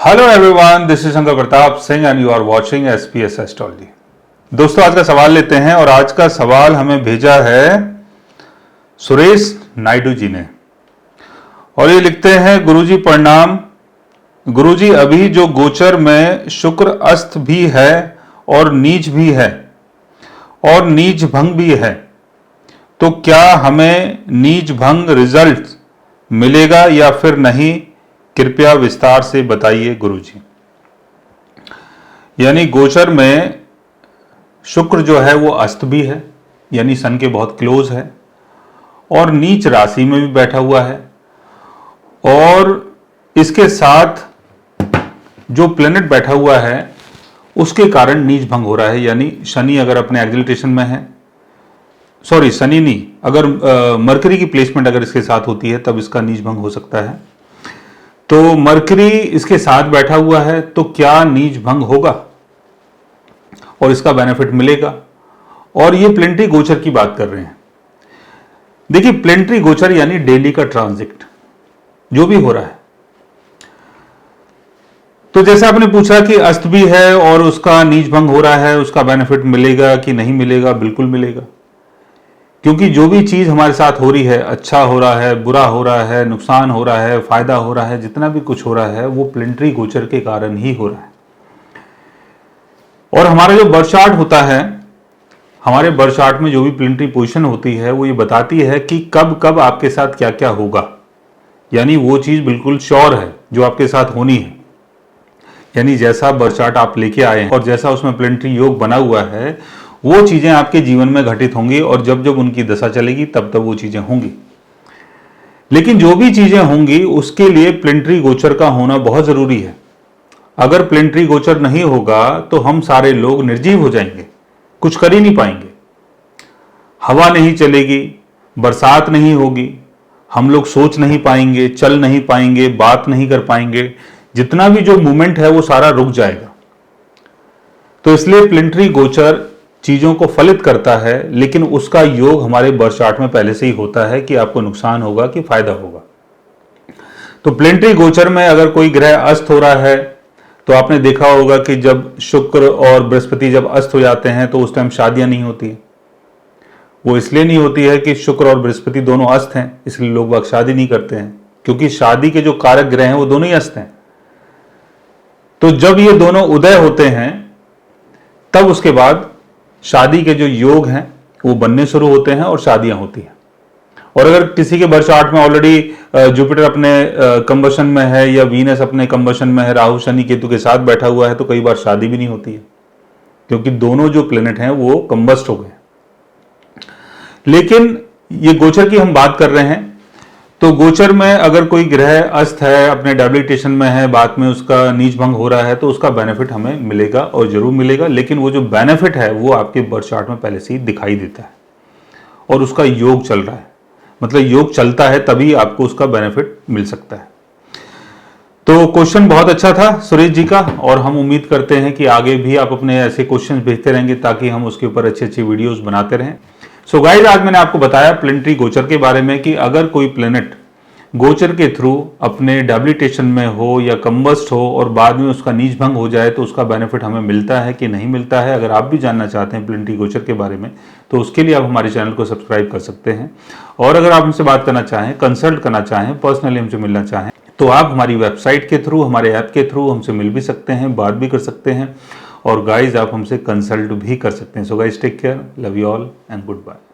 Hello everyone, this is Shankar Pratap Singh and you are watching SPS astrology. दोस्तों, आज का सवाल लेते हैं और आज का सवाल हमें भेजा है सुरेश नायडू जी ने और ये लिखते हैं, गुरुजी प्रणाम। गुरुजी, अभी जो गोचर में शुक्र अस्त भी है और नीच भी है और नीच भंग भी है, तो क्या हमें नीच भंग रिजल्ट मिलेगा या फिर नहीं? कृपया विस्तार से बताइए गुरुजी। यानी गोचर में शुक्र जो है वो अस्त भी है, यानी सन के बहुत क्लोज है, और नीच राशि में भी बैठा हुआ है, और इसके साथ जो प्लेनेट बैठा हुआ है उसके कारण नीच भंग हो रहा है। यानी शनि अगर अपने एक्सिलरेशन में है, सॉरी शनि नहीं, अगर मरकरी की प्लेसमेंट अगर इसके साथ होती है तब इसका नीच भंग हो सकता है। तो मरकरी इसके साथ बैठा हुआ है, तो क्या नीच भंग होगा और इसका बेनिफिट मिलेगा? और ये प्लेनेटरी गोचर की बात कर रहे हैं। देखिए, प्लेनेटरी गोचर यानी डेली का ट्रांजिट जो भी हो रहा है। तो जैसे आपने पूछा कि अस्त भी है और उसका नीच भंग हो रहा है, उसका बेनिफिट मिलेगा कि नहीं मिलेगा? बिल्कुल मिलेगा, क्योंकि जो भी चीज हमारे साथ हो रही है, अच्छा हो रहा है, बुरा हो रहा है, नुकसान हो रहा है, फायदा हो रहा है, जितना भी कुछ हो रहा है वो प्लेनेटरी गोचर के कारण ही हो रहा है। और हमारा जो बर्थ चार्ट होता है, हमारे बर्थ चार्ट में जो भी प्लेनेटरी पोजीशन होती है वो ये बताती है कि कब कब आपके साथ क्या क्या होगा। यानी वो चीज बिल्कुल श्योर है जो आपके साथ होनी है। यानी जैसा बर्थ चार्ट आप लेके आए हैं और जैसा उसमें प्लेनेटरी योग बना हुआ है, वो चीजें आपके जीवन में घटित होंगी, और जब जब उनकी दशा चलेगी तब तब वो चीजें होंगी। लेकिन जो भी चीजें होंगी उसके लिए प्लेनेटरी गोचर का होना बहुत जरूरी है। अगर प्लेनेटरी गोचर नहीं होगा तो हम सारे लोग निर्जीव हो जाएंगे, कुछ कर ही नहीं पाएंगे। हवा नहीं चलेगी, बरसात नहीं होगी, हम लोग सोच नहीं पाएंगे, चल नहीं पाएंगे, बात नहीं कर पाएंगे, जितना भी जो मूवमेंट है वो सारा रुक जाएगा। तो इसलिए प्लेनेटरी गोचर चीजों को फलित करता है, लेकिन उसका योग हमारे बर्थ चार्ट में पहले से ही होता है कि आपको नुकसान होगा कि फायदा होगा। तो प्लेनेटरी गोचर में अगर कोई ग्रह अस्त हो रहा है, तो आपने देखा होगा कि जब शुक्र और बृहस्पति जब अस्त हो जाते हैं तो उस टाइम शादियां नहीं होती। वो इसलिए नहीं होती है कि शुक्र और बृहस्पति दोनों अस्त हैं, इसलिए लोग बाग शादी नहीं करते हैं, क्योंकि शादी के जो कारक ग्रह हैं वो दोनों ही अस्त हैं। तो जब ये दोनों उदय होते हैं तब उसके बाद शादी के जो योग हैं वो बनने शुरू होते हैं और शादियां होती हैं। और अगर किसी के बर्थ चार्ट में ऑलरेडी जुपिटर अपने कंबशन में है या वीनस अपने कंबशन में है, राहु शनि केतु के साथ बैठा हुआ है, तो कई बार शादी भी नहीं होती है, क्योंकि दोनों जो प्लेनेट हैं वो कंबस्ट हो गए। लेकिन ये गोचर की हम बात कर रहे हैं, तो गोचर में अगर कोई ग्रह अस्त है, अपने डेबिलिटेशन में है, बाद में उसका नीच भंग हो रहा है, तो उसका बेनिफिट हमें मिलेगा और जरूर मिलेगा। लेकिन वो जो बेनिफिट है वो आपके बर्थ चार्ट में पहले से ही दिखाई देता है और उसका योग चल रहा है। मतलब योग चलता है तभी आपको उसका बेनिफिट मिल सकता है। तो क्वेश्चन बहुत अच्छा था सुरेश जी का, और हम उम्मीद करते हैं कि आगे भी आप अपने ऐसे क्वेश्चन भेजते रहेंगे ताकि हम उसके ऊपर अच्छी अच्छी वीडियोस बनाते रहें। सो गाइस, आज मैंने आपको बताया प्लेनेटरी गोचर के बारे में कि अगर कोई प्लेनेट गोचर के थ्रू अपने डेबिलिटेशन में हो या कंबस्ट हो और बाद में उसका नीच भंग हो जाए, तो उसका बेनिफिट हमें मिलता है कि नहीं मिलता है। अगर आप भी जानना चाहते हैं प्लेनेटरी गोचर के बारे में, तो उसके लिए आप हमारे चैनल को सब्सक्राइब कर सकते हैं। और अगर आप हमसे बात करना चाहें, कंसल्ट करना चाहें, पर्सनली हमसे मिलना चाहें, तो आप हमारी वेबसाइट के थ्रू, हमारे ऐप के थ्रू हमसे मिल भी सकते हैं, बात भी कर सकते हैं, और गाइज आप हमसे कंसल्ट भी कर सकते हैं। So guys, take care, love you all and good bye.